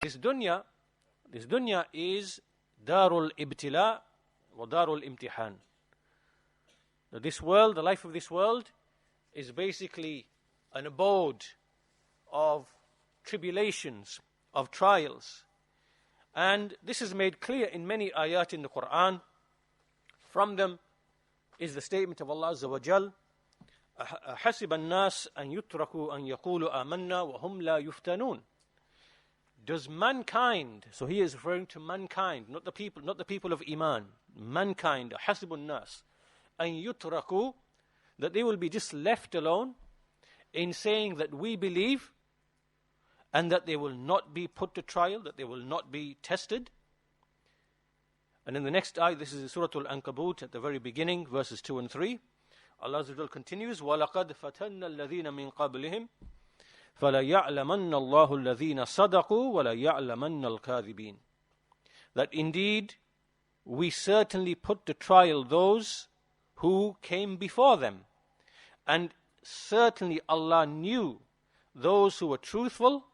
This dunya is darul ibtila wa darul imtihan. This world, the life of this world, is basically an abode of tribulations, of trials. And this is made clear in many ayat in the Quran. From them is the statement of Allah Azza wa Jal, حَسِبَ النَّاسِ أَن يُتْرَكُوا أَن يَقُولُوا آمَنَّا وَهُمْ لَا يُفْتَنُونَ. Does mankind, so he is referring to mankind, not the people of Iman, mankind, حَسِبُ النَّاسِ أَن يُتْرَكُوا, that they will be just left alone in saying that we believe, and that they will not be put to trial, that they will not be tested. And in the next ayah, this is Surah Al-Ankabut at the very beginning, verses 2 and 3, Allah Azza wa Jal continues, وَلَقَدْ فَتَنَّ الَّذِينَ مِنْ قَبْلِهِمْ فَلَيَعْلَمَنَّ اللَّهُ الَّذِينَ صَدَقُوا وَلَيَعْلَمَنَّ الْكَاذِبِينَ. That indeed we certainly put to trial those who came before them, and certainly Allah knew those who were truthful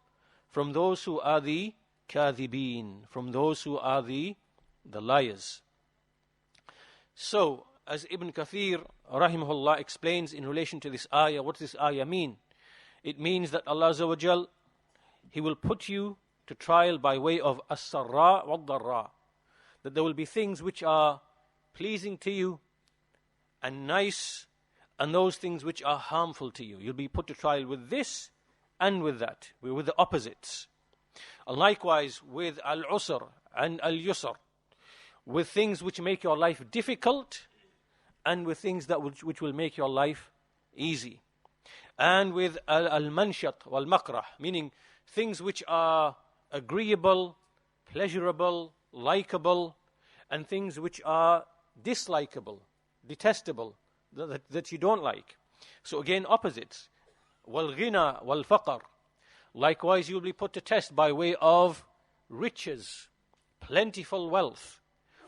from those who are the kadhibeen, from those who are the liars. So, as Ibn Kathir rahimahullah explains in relation to this ayah, what does this ayah mean? It means that Allah Azza wa Jal, He will put you to trial by way of as-sarra wad-darra, that there will be things which are pleasing to you and nice, and those things which are harmful to you. You'll be put to trial with this and with that, with the opposites. And likewise with al-usr and al-yusr, with things which make your life difficult and with things that which will make your life easy. And with al-manshat wal-makrah, meaning things which are agreeable, pleasurable, likable, and things which are dislikable, detestable, that you don't like. So again, opposites. Wal-ghina wal-faqr. Likewise, you will be put to test by way of riches, plentiful wealth.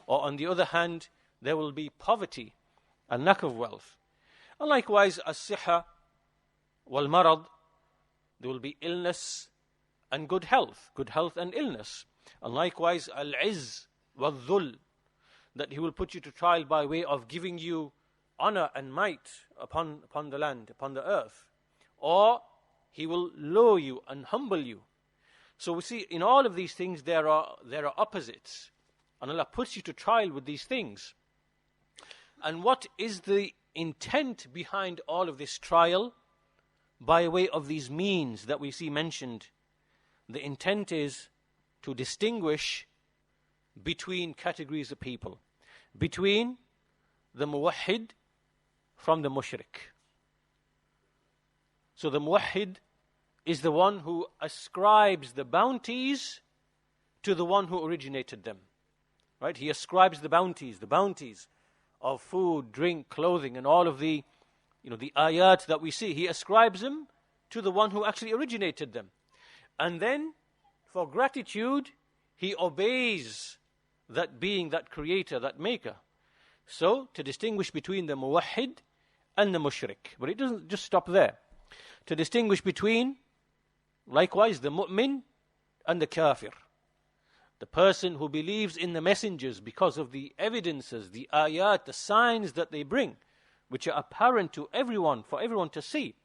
Or on the other hand, there will be poverty, a lack of wealth. And likewise, as-siha wal-marad, there will be illness and good health and illness. And likewise, al-izz wal-dhul, that He will put you to trial by way of giving you honor and might upon the land, upon the earth. Or He will lower you and humble you. So we see in all of these things there are opposites. And Allah puts you to trial with these things. And what is the intent behind all of this trial? By way of these means that we see mentioned, the intent is to distinguish between categories of people, between the muwahhid from the mushrik. So the muwahhid is the one who ascribes the bounties to the one who originated them. Right? He ascribes the bounties of food, drink, clothing, and all of the ayat that we see. He ascribes them to the one who actually originated them. And then, for gratitude, he obeys that being, that creator, that maker. So, to distinguish between the muwahhid and the mushrik. But it doesn't just stop there. To distinguish between, likewise, the mu'min and the kafir. The person who believes in the messengers because of the evidences, the ayat, the signs that they bring, which are apparent to everyone, for everyone to see.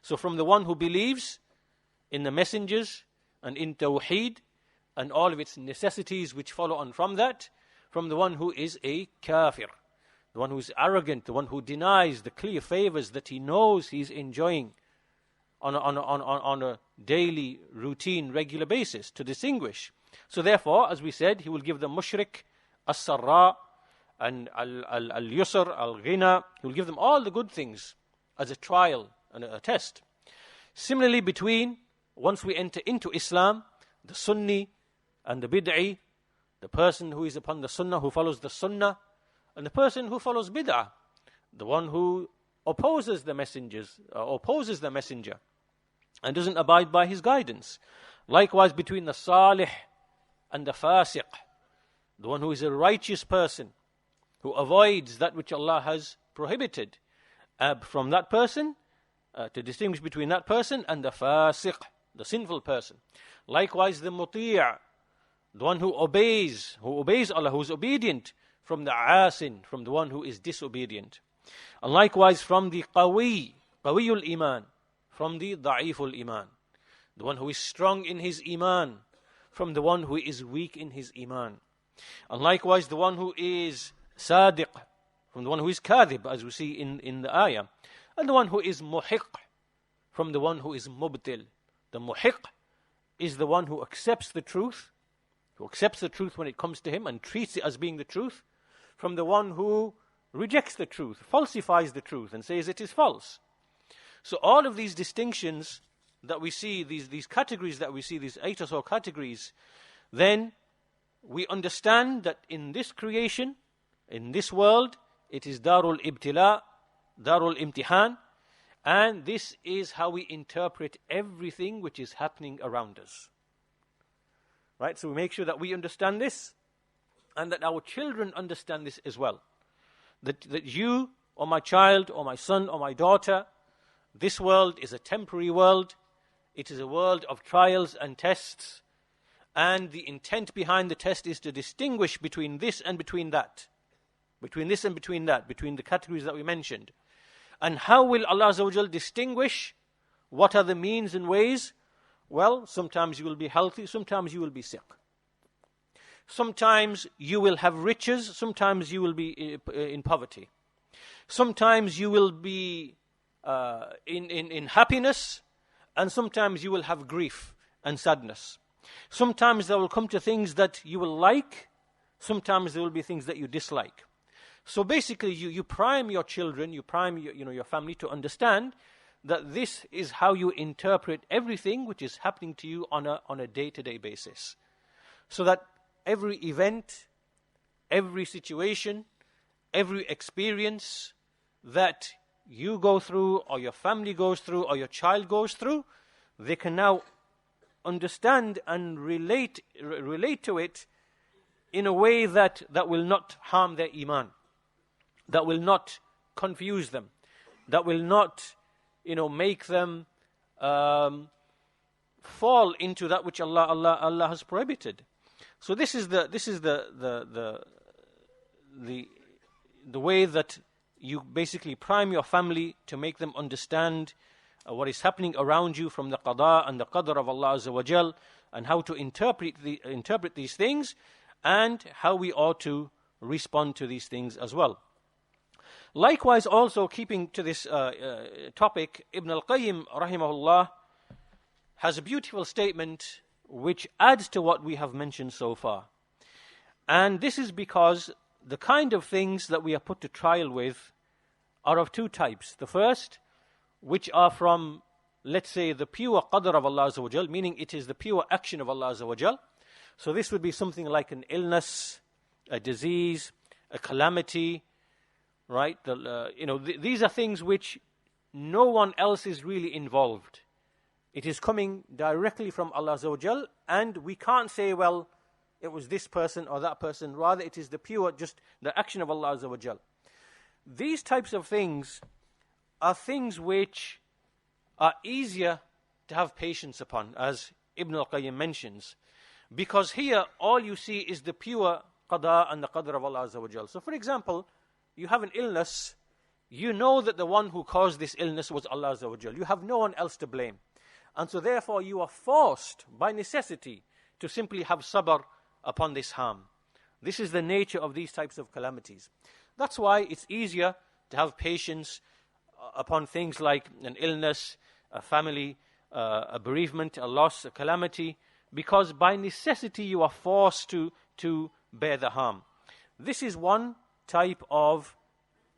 So from the one who believes in the messengers and in Tawheed and all of its necessities which follow on from that, from the one who is a kafir, the one who is arrogant, the one who denies the clear favors that he knows he's enjoying on a daily, routine, regular basis, to distinguish. So therefore, as we said, he will give the mushrik as-sarra and al-yusr, al-ghina. He will give them all the good things as a trial and a test. Similarly, between, once we enter into Islam, the Sunni and the Bid'i, the person who is upon the Sunnah, who follows the Sunnah, and the person who follows Bid'ah, the one who opposes the messengers, opposes the messenger, and doesn't abide by his guidance. Likewise, between the Salih and the Fasiq, the one who is a righteous person, who avoids that which Allah has prohibited, from that person, to distinguish between that person and the Fasiq, the sinful person. Likewise, the muti', the one who obeys Allah, who is obedient, from the asin, from the one who is disobedient. And likewise from the qawiyul iman, from the da'iful iman, the one who is strong in his iman, from the one who is weak in his iman. And likewise the one who is sadiq, from the one who is kadhib, as we see in the ayah. And the one who is muhiq, from the one who is mubtil. The muhiq is the one who accepts the truth, when it comes to him and treats it as being the truth, from the one who rejects the truth, falsifies the truth and says it is false. So all of these distinctions that we see, these categories that we see, these 8 or so categories, then we understand that in this creation, in this world, it is Darul Ibtila, Darul Imtihan, and this is how we interpret everything which is happening around us. Right? So we make sure that we understand this and that our children understand this as well. That you, or my child, or my son, or my daughter, this world is a temporary world. It is a world of trials and tests. And the intent behind the test is to distinguish between this and between that. Between this and between that. Between the categories that we mentioned. And how will Allah Azza wa Jal distinguish? What are the means and ways? Well, sometimes you will be healthy, sometimes you will be sick. Sometimes you will have riches, sometimes you will be in poverty. Sometimes you will be in happiness, and sometimes you will have grief and sadness. Sometimes there will come to things that you will like, sometimes there will be things that you dislike. So basically you prime your children, you prime your family to understand that this is how you interpret everything which is happening to you on a day-to-day basis. So that every event, every situation, every experience that you go through, or your family goes through, or your child goes through, they can now understand and relate to it in a way that will not harm their iman, that will not confuse them, that will not make them fall into that which Allah has prohibited. So this is the way that you basically prime your family to make them understand what is happening around you from the qada and the qadr of Allah Azza wa Jal, and how to interpret these things, and how we ought to respond to these things as well. Likewise, also keeping to this topic, Ibn al-Qayyim rahimahullah has a beautiful statement which adds to what we have mentioned so far. And this is because the kind of things that we are put to trial with are of 2 types. The first, which are from, let's say, the pure qadr of Allah Azza wa Jal, meaning it is the pure action of Allah Azza wa Jal. So this would be something like an illness, a disease, a calamity, right? These are things which no one else is really involved. It is coming directly from Allah Azza wa Jal, and we can't say, well, it was this person or that person. Rather, it is the pure, just the action of Allah Azza wa Jal. These types of things are things which are easier to have patience upon, as Ibn al-Qayyim mentions, because here all you see is the pure qada and the qadr of Allah Azza wa Jal. So for example, you have an illness, you know that the one who caused this illness was Allah Azza wa Jal. You have no one else to blame. And so therefore you are forced by necessity to simply have sabr upon this harm. This is the nature of these types of calamities. That's why it's easier to have patience upon things like an illness, a family, a bereavement, a loss, a calamity, because by necessity you are forced to bear the harm. This is one type of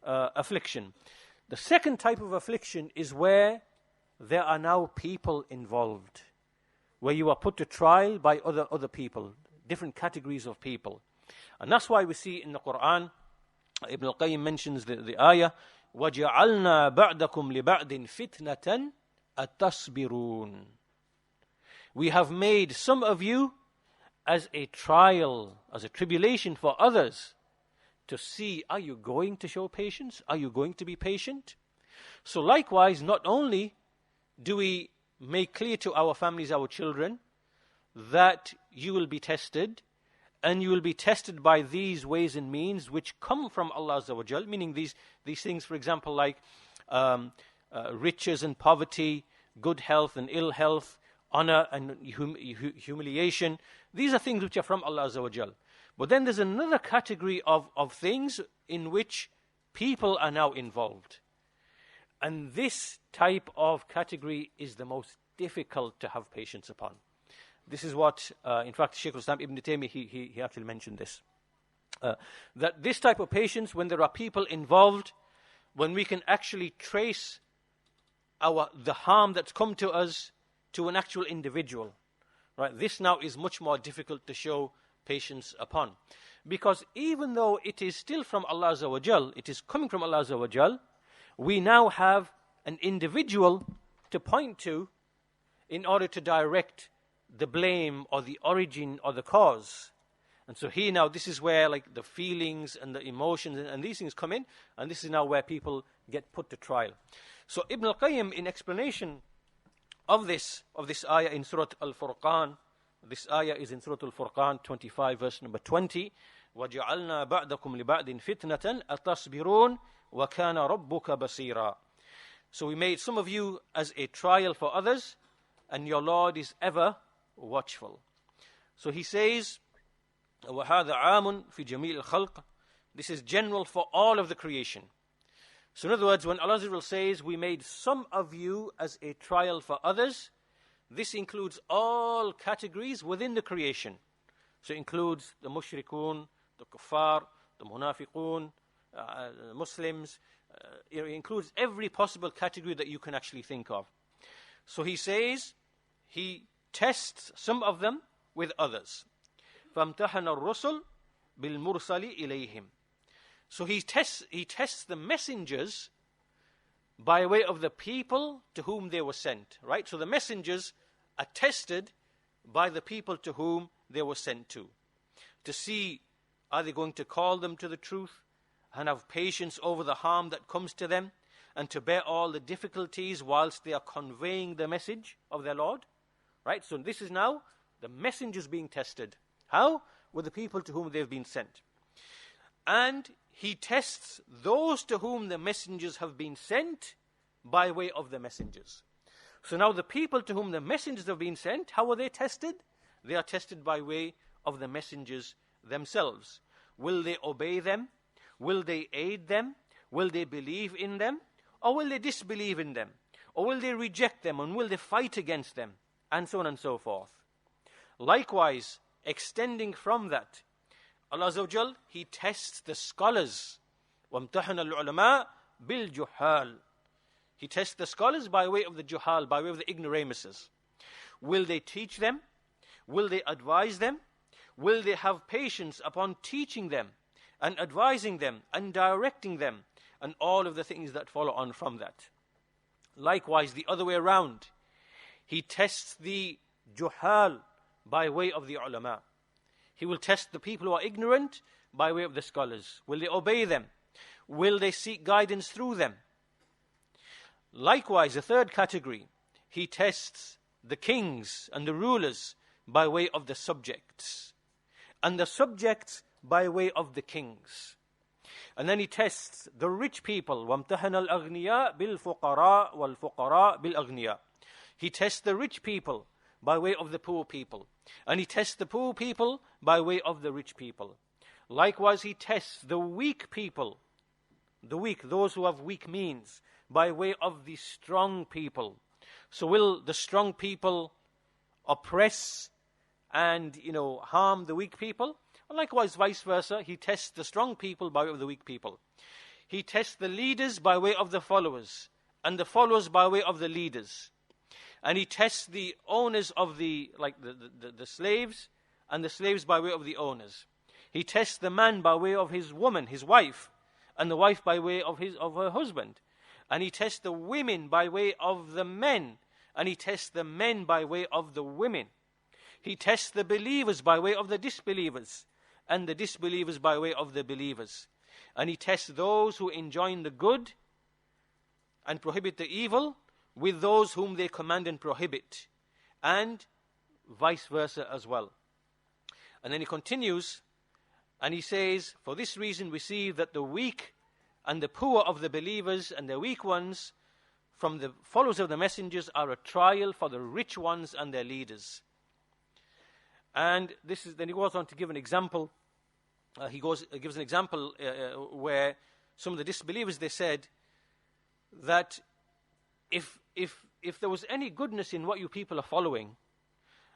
affliction. The second type of affliction is where there are now people involved, where you are put to trial by other people, different categories of people. And that's why we see in the Quran, Ibn al-Qayyim mentions the ayah, وَجَعَلْنَا بَعْدَكُمْ لِبَعْدٍ فِتْنَةً أَتَصْبِرُونَ. We have made some of you as a trial, as a tribulation for others, to see, are you going to show patience? Are you going to be patient? So likewise, not only do we make clear to our families, our children, that you will be tested, and you will be tested by these ways and means which come from Allah Azza wa Jal, meaning these things, for example, like riches and poverty, good health and ill health, honor and humiliation. These are things which are from Allah Azza wa Jal. But then there's another category of things in which people are now involved. And this type of category is the most difficult to have patience upon. This is what, in fact, Shaykh al-Islam Ibn Taymiyyah, he actually mentioned this. That this type of patience, when there are people involved, when we can actually trace the harm that's come to us to an actual individual, right? This now is much more difficult to show patience upon. Because even though it is still from Allah Azza wa Jal, it is coming from Allah Azza wa Jal, we now have an individual to point to in order to direct the blame or the origin or the cause. And so here now, this is where like the feelings and the emotions and these things come in, and this is now where people get put to trial. So Ibn al-Qayyim, in explanation of this ayah in Surah Al-Furqan, this ayah is in Surah Al-Furqan 25 verse number 20, وَجَعَلْنَا بَعْدَكُمْ لِبَعْدٍ فِتْنَةً أَتَصْبِرُونَ وَكَانَ رَبُّكَ بَصِيرًا. So we made some of you as a trial for others, and your Lord is ever watchful. So he says, وَهَذَا عَامٌ فِي جَمِيعِ الْخَلْقِ. This is general for all of the creation. So in other words, when Allah says, we made some of you as a trial for others, this includes all categories within the creation. So it includes the mushrikun, the kuffar, the munafiqun, Muslims. It includes every possible category that you can actually think of. So he says, he tests some of them with others. فَامْتَحَنَ الرُّسُلُ بِالْمُرْسَلِ إِلَيْهِمْ. So he tests the messengers by way of the people to whom they were sent. Right? So the messengers are tested by the people to whom they were sent to see, are they going to call them to the truth and have patience over the harm that comes to them, and to bear all the difficulties whilst they are conveying the message of their Lord. Right? So this is now the messengers being tested. How? With the people to whom they've been sent. And he tests those to whom the messengers have been sent by way of the messengers. So now the people to whom the messengers have been sent, how are they tested? They are tested by way of the messengers themselves. Will they obey them? Will they aid them? Will they believe in them? Or will they disbelieve in them? Or will they reject them? And will they fight against them? And so on and so forth. Likewise, extending from that, Allah Azza wa Jal, he tests the scholars. وَامْتَحَنَ الْعُلَمَاء بِالْجُحَالِ. He tests the scholars by way of the juhal, by way of the ignoramuses. Will they teach them? Will they advise them? Will they have patience upon teaching them and advising them and directing them, and all of the things that follow on from that? Likewise, the other way around, he tests the juhal by way of the ulama. He will test the people who are ignorant by way of the scholars. Will they obey them? Will they seek guidance through them? Likewise, the third category, he tests the kings and the rulers by way of the subjects, and the subjects by way of the kings. And then he tests the rich people. وَامْتَحَنَ الْأَغْنِيَاء بِالْفُقَرَاء وَالْفُقَرَاء بِالْأَغْنِيَاء. He tests the rich people by way of the poor people. And he tests the poor people by way of the rich people. Likewise, he tests the weak people, the weak, those who have weak means, by way of the strong people. So will the strong people oppress and, harm the weak people? And likewise, vice versa, he tests the strong people by way of the weak people. He tests the leaders by way of the followers, and the followers by way of the leaders. And he tests the owners of the slaves, and the slaves by way of the owners. He tests the man by way of his woman, his wife, and the wife by way of her husband. And he tests the women by way of the men, and he tests the men by way of the women. He tests the believers by way of the disbelievers, and the disbelievers by way of the believers. And he tests those who enjoin the good and prohibit the evil with those whom they command and prohibit, and vice versa as well. And then he continues, and he says, for this reason we see that the weak and the poor of the believers and the weak ones from the followers of the messengers are a trial for the rich ones and their leaders. And then he goes on to give an example. Gives an example where some of the disbelievers, they said that if there was any goodness in what you people are following,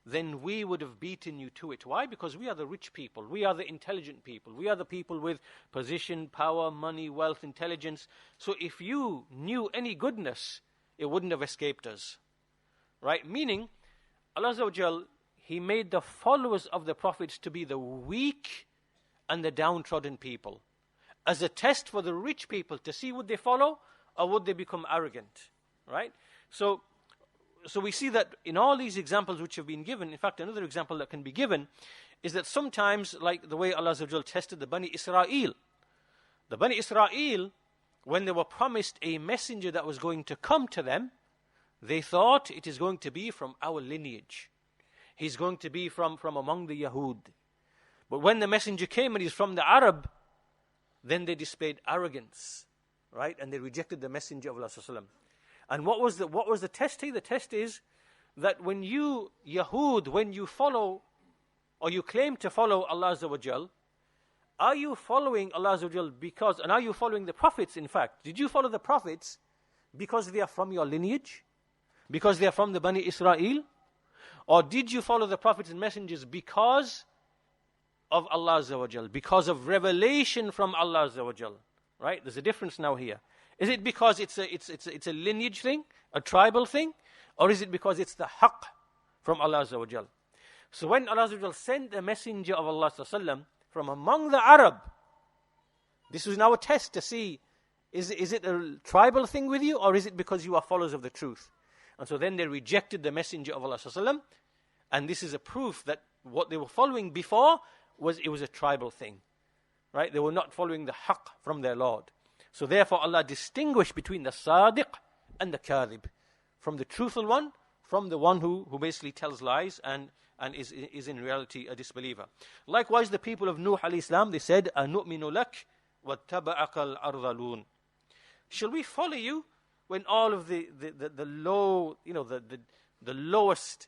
then we would have beaten you to it. Why? Because we are the rich people. We are the intelligent people. We are the people with position, power, money, wealth, intelligence. So if you knew any goodness, it wouldn't have escaped us. Right? Meaning, Allah Azza wa Jal, He made the followers of the prophets to be the weak and the downtrodden people, as a test for the rich people to see would they follow or would they become arrogant. Right? So we see that in all these examples which have been given, in fact, another example that can be given is that sometimes, like the way Allah Azza wa Jal tested the Bani Israel. The Bani Israel, when they were promised a messenger that was going to come to them, they thought it is going to be from our lineage. He's going to be from among the Yahud. But when the messenger came and he's from the Arab, then they displayed arrogance, right? And they rejected the messenger of Allah Sallallahu Alaihi Wasallam. And what was the test here? The test is that when you, Yahud, when you follow or you claim to follow Allah Azza wa Jal, are you following Allah Azza wa Jal because, and are you following the prophets in fact? Did you follow the prophets because they are from your lineage? Because they are from the Bani Israel? Or did you follow the prophets and messengers because of Allah Azza wa Jal? Because of revelation from Allah Azza wa Jal? Right? There's a difference now here. Is it because it's a lineage thing, a tribal thing? Or is it because it's the haqq from Allah Azza wa Jal? So when Allah Azza wa Jal sent the messenger of Allah Sallallahu Alaihi Wasallam from among the Arab, this was now a test to see, is it a tribal thing with you, or is it because you are followers of the truth? And so then they rejected the messenger of Allah Sallallahu Alaihi Wasallam, and this is a proof that what they were following before was a tribal thing. Right? They were not following the haqq from their Lord. So therefore Allah distinguished between the sadiq and the kadhib, from the truthful one, from the one who basically tells lies and is in reality a disbeliever. Likewise, the people of Nuh alayhi salam, they said, "Anu'minu lak wattaba'aka al-ardhalun." Shall we follow you when all of the low, the lowest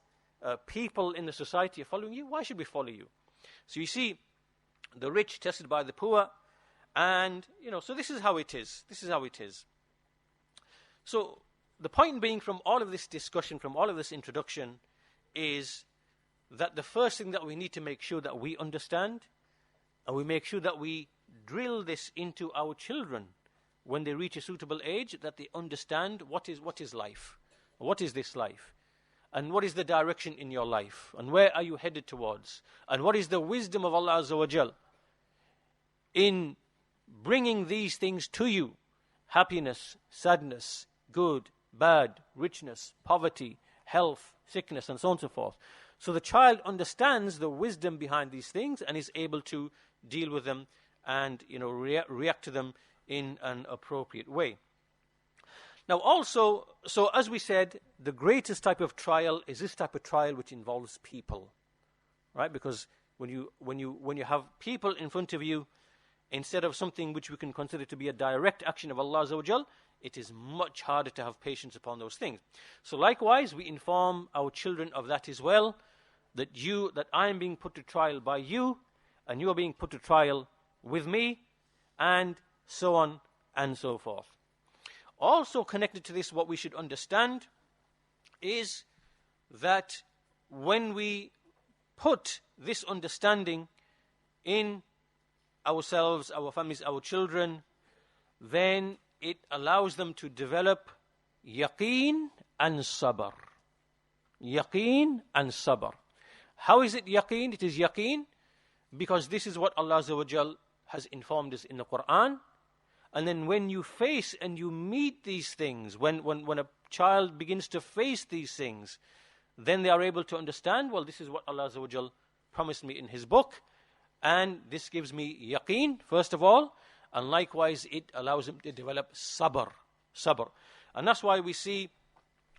people in the society are following you? Why should we follow you? So you see, the rich tested by the poor. And, so this is how it is. This is how it is. So, the point being from all of this discussion, from all of this introduction, is that the first thing that we need to make sure that we understand, and we make sure that we drill this into our children when they reach a suitable age, that they understand what is life. What is this life? And what is the direction in your life? And where are you headed towards? And what is the wisdom of Allah Azza wa Jal in bringing these things to you? Happiness, sadness, good, bad, richness, poverty, health, sickness, and so on and so forth. So the child understands the wisdom behind these things and is able to deal with them and react to them in an appropriate way. Now also, so as we said, the greatest type of trial is this type of trial which involves people, right? Because when you have people in front of you, instead of something which we can consider to be a direct action of Allah Azza wa Jal, it is much harder to have patience upon those things. So likewise, we inform our children of that as well, that I am being put to trial by you, and you are being put to trial with me, and so on and so forth. Also connected to this, what we should understand is that when we put this understanding in ourselves, our families, our children, then it allows them to develop yaqeen and sabr. Yaqeen and sabr. How is it yaqeen? It is yaqeen because this is what Allah Azza wa Jal has informed us in the Quran. And then when you face and you meet these things, when a child begins to face these things, then they are able to understand, well, this is what Allah Azza wa Jal promised me in His book, and this gives me yaqeen, first of all, and likewise it allows them to develop sabr. And that's why we see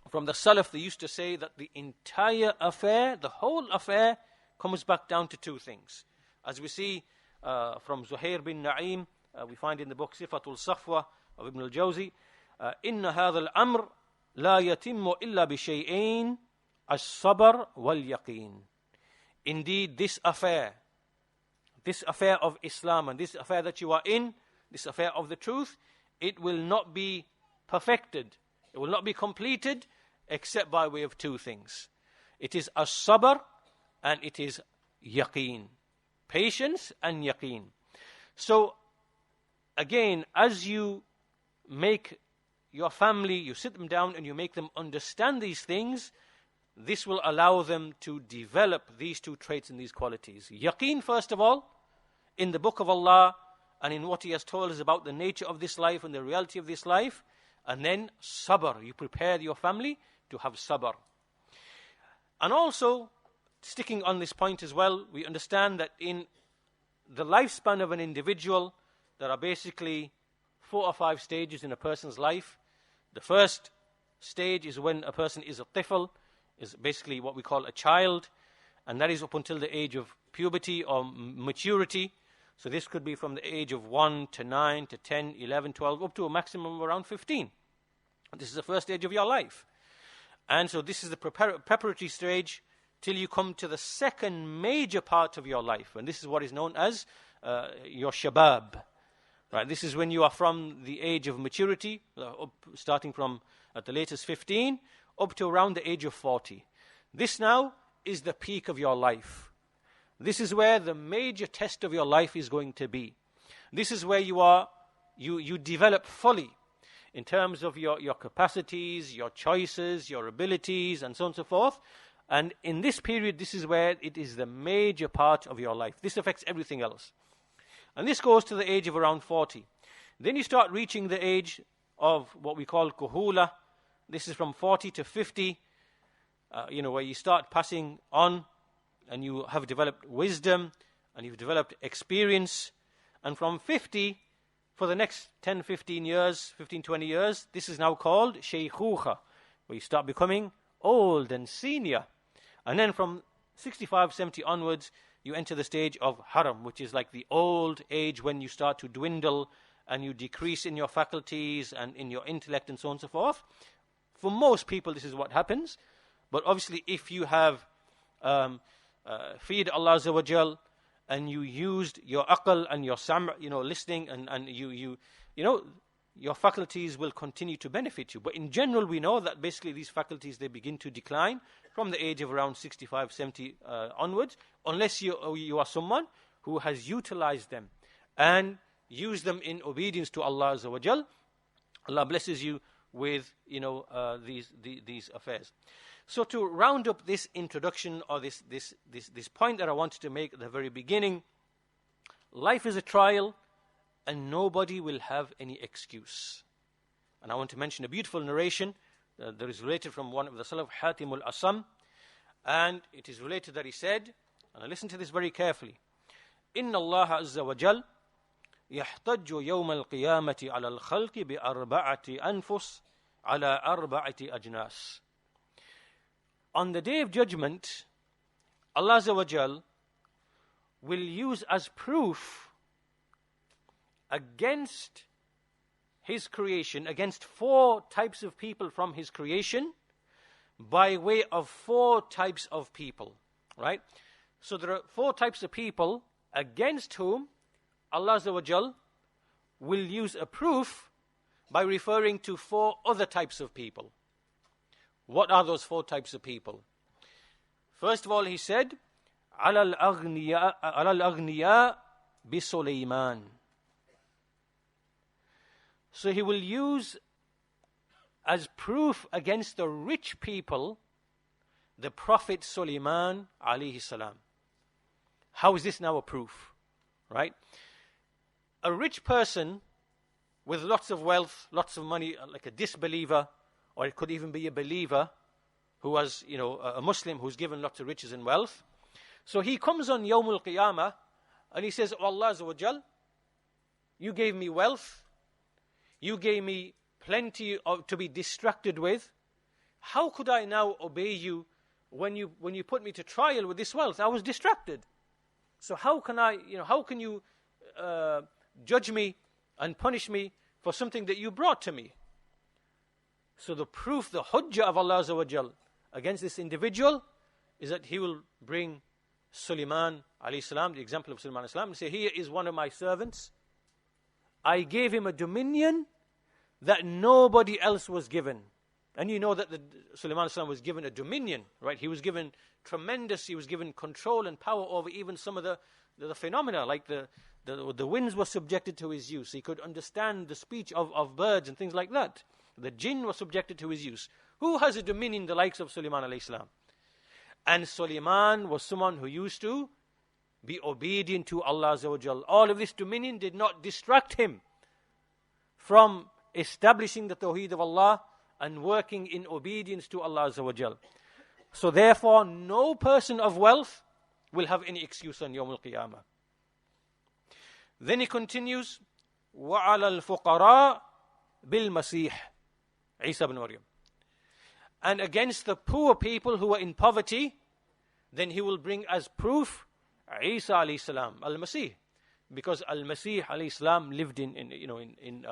from the Salaf, they used to say that the entire affair, the whole affair, comes back down to two things. As we see from Zuhair bin Na'im, we find in the book Sifatul Safwa of Ibn al-Jawzi, إن هذا الأمر لا يتم إلا بشيئين الصبر واليقين. Indeed, this affair of Islam and this affair that you are in, this affair of the truth, it will not be perfected, it will not be completed except by way of two things. It is as-sabr and it is yaqeen. Patience and yaqeen. So, again, as you make your family, you sit them down and you make them understand these things, this will allow them to develop these two traits and these qualities. Yaqeen, first of all, in the book of Allah and in what He has told us about the nature of this life and the reality of this life. And then sabr, you prepare your family to have sabr. And also, sticking on this point as well, we understand that in the lifespan of an individual, there are basically 4 or 5 stages in a person's life. The first stage is when a person is a tifl, is basically what we call a child, and that is up until the age of puberty or maturity. So this could be from the age of 1 to 9 to 10, 11, 12, up to a maximum of around 15. This is the first stage of your life. And so this is the preparatory stage till you come to the second major part of your life. And this is what is known as your shabab. Right? This is when you are from the age of maturity, starting from at the latest 15, up to around the age of 40. This now is the peak of your life. This is where the major test of your life is going to be. This is where you develop fully in terms of your capacities, your choices, your abilities, and so on and so forth. And in this period, this is where it is the major part of your life. This affects everything else. And this goes to the age of around 40. Then you start reaching the age of what we call kuhula. This is from 40 to 50, where you start passing on and you have developed wisdom and you've developed experience. And from 50, for the next 10, 15 years, 15, 20 years, this is now called shaykhuha, where you start becoming old and senior. And then from 65, 70 onwards, you enter the stage of haram, which is like the old age when you start to dwindle and you decrease in your faculties and in your intellect and so on and so forth. For most people, this is what happens. But obviously, if you have feared Allah Azza wa Jal and you used your aql and your sam', listening, and your faculties will continue to benefit you. But in general, we know that basically these faculties, they begin to decline from the age of around 65, 70 onwards, unless you are someone who has utilized them and used them in obedience to Allah Azza wa Jal. Allah blesses you with these affairs. So to round up this introduction or this point that I wanted to make at the very beginning, life is a trial and nobody will have any excuse. And I want to mention a beautiful narration that is related from one of the Salaf, Hatim al-Asam, and it is related that he said, and I listen to this very carefully, إِنَّ اللَّهَ عَزَّ وَجَلَّ يَحْتَجُّ يَوْمَ الْقِيَامَةِ عَلَى الْخَلْقِ بِأَرْبَعَةِ أَنفُسِ عَلَى أَرْبَعَةِ أَجْنَاسِ. On the day of judgment, Allah Azza wa Jal will use as proof against His creation, against 4 types of people from His creation, by way of 4 types of people. Right? So there are 4 types of people against whom Allah Azza wa Jal will use a proof by referring to 4 other types of people. What are those 4 types of people? First of all, he said, عَلَى الْأَغْنِيَاءِ بِسُلَيْمَانِ. So he will use as proof against the rich people the Prophet Sulaiman alayhi salam. How is this now a proof? Right? A rich person with lots of wealth, lots of money, like a disbeliever, or it could even be a believer who was, a Muslim who's given lots of riches and wealth. So he comes on Yawmul Qiyamah and he says, oh Allah Azza wa Jal, you gave me wealth, you gave me plenty to be distracted with, how could I now obey you when you put me to trial with this wealth? I was distracted. So how can how can you judge me and punish me for something that you brought to me? So the proof, the hujjah of Allah Azza wa Jal against this individual is that He will bring Sulaiman alayhi salam, the example of Sulaiman alayhi salam, and say, here is one of my servants. I gave him a dominion that nobody else was given. And you know that Sulaiman alayhi salam was given a dominion, right? He was given he was given control and power over even some of the phenomena, like the winds were subjected to his use. He could understand the speech of birds and things like that. The jinn was subjected to his use. Who has a dominion the likes of Sulaiman alayhi salam? And Sulaiman was someone who used to be obedient to Allah Azza wa Jal. All of this dominion did not distract him from establishing the Tawheed of Allah and working in obedience to Allah Azza wa Jal. So therefore, no person of wealth will have any excuse on Yawm al-Qiyamah. Then he continues, وَعَلَى الْفُقَرَاءِ بِالْمَسِيحِ Isa ibn Maryam. And against the poor people who are in poverty, then he will bring as proof Isa alayhi salam, al-Masih, because al-Masih alayhi salam lived in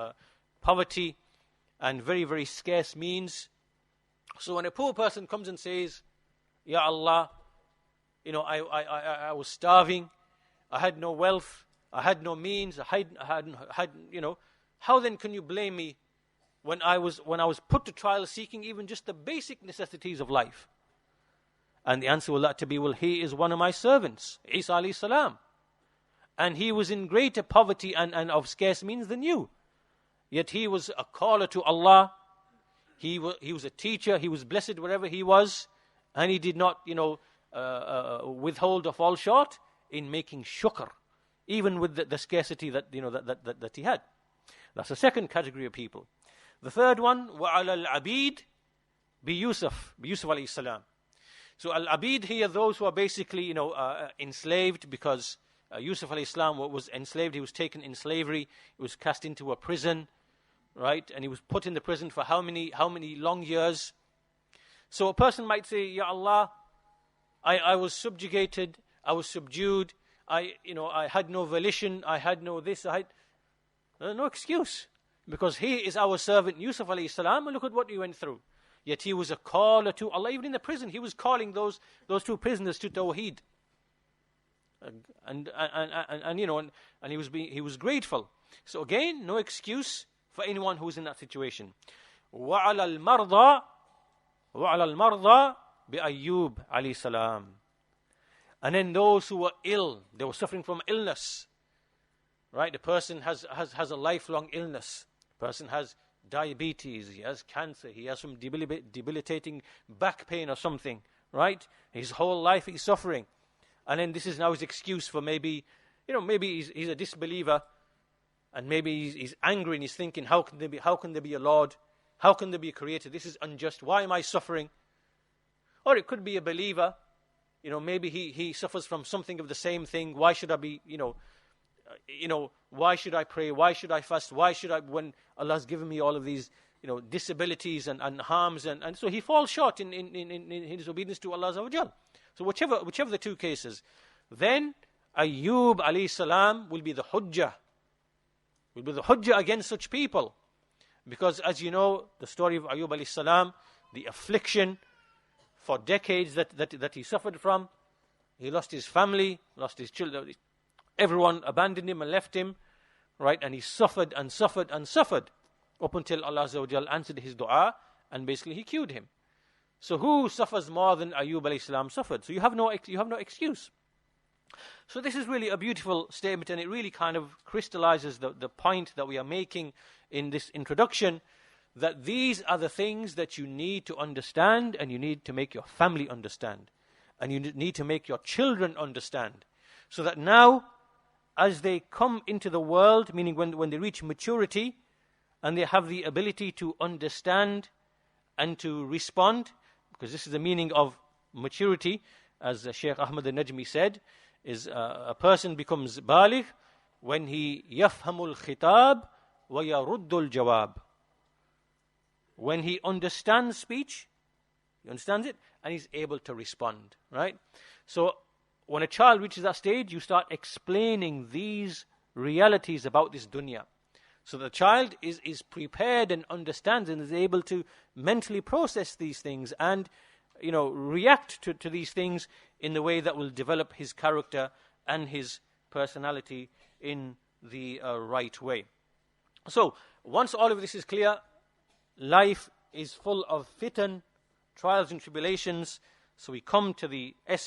poverty and very, very scarce means. So when a poor person comes and says, Ya Allah, I was starving, I had no wealth, I had no means, I had how then can you blame me when I was put to trial seeking even just the basic necessities of life? And the answer will have to be, well, he is one of my servants, Isa alayhi salam. And he was in greater poverty and of scarce means than you. Yet he was a caller to Allah. He was a teacher. He was blessed wherever he was. And he did not, withhold or fall short in making shukr, even with the scarcity that he had. That's the second category of people. The third one, وَعَلَى الْعَبِيدِ بِيُوسُف alayhi salam. So al-abid here, those who are basically, enslaved, because Yusuf alayhi salam was enslaved. He was taken in slavery. He was cast into a prison, right? And he was put in the prison for how many long years? So a person might say, Ya Allah, I was subjugated, I was subdued, I had no volition, I had no this, no excuse. Because he is our servant Yusuf alayhi salam, and look at what he went through. Yet he was a caller to Allah. Even in the prison, he was calling those two prisoners to Tawheed. And he was grateful. So again, no excuse for anyone who is in that situation. وَعَلَى الْمَرْضَى بِأَيُّوبَ alayhi salam. And then those who were ill, they were suffering from illness. Right? The person has a lifelong illness. The person has diabetes, he has cancer, he has some debilitating back pain or something, right? His whole life he's suffering. And then this is now his excuse for maybe he's a disbeliever, and maybe he's angry and he's thinking, how can there be a Lord? How can there be a creator? This is unjust. Why am I suffering? Or it could be a believer, maybe he suffers from something of the same thing. Why should I be, why should I pray? Why should I fast? Why should I, when Allah's given me all of these, disabilities and harms, and so he falls short in his obedience to Allah Azza wa Jal. So whichever the two cases, then Ayyub alayhi salam will be the hujjah. Will be the hujjah against such people. Because as you know, the story of Ayyub alayhi salam, the affliction for decades that he suffered from, he lost his family, lost his children, everyone abandoned him and left him, right? And he suffered and suffered and suffered up until Allah Azza wa Jal answered his dua, and basically he cured him. So who suffers more than Ayyub alayhi salam suffered? So you have no excuse. So this is really a beautiful statement, and it really kind of crystallizes the point that we are making in this introduction, that these are the things that you need to understand, and you need to make your family understand, and you need to make your children understand, so that now, as they come into the world, meaning when they reach maturity, and they have the ability to understand and to respond, because this is the meaning of maturity, as Shaykh Ahmad al-Najmi said, is a person becomes baligh when he yafhamul khitab wa yaruddul jawab. When he understands speech He understands it, and he's able to respond, right? So when a child reaches that stage, you start explaining these realities about this dunya. So the child is prepared and understands and is able to mentally process these things and, react to these things in the way that will develop his character and his personality in the right way. So once all of this is clear, life is full of fitan, trials and tribulations. So we come to the essence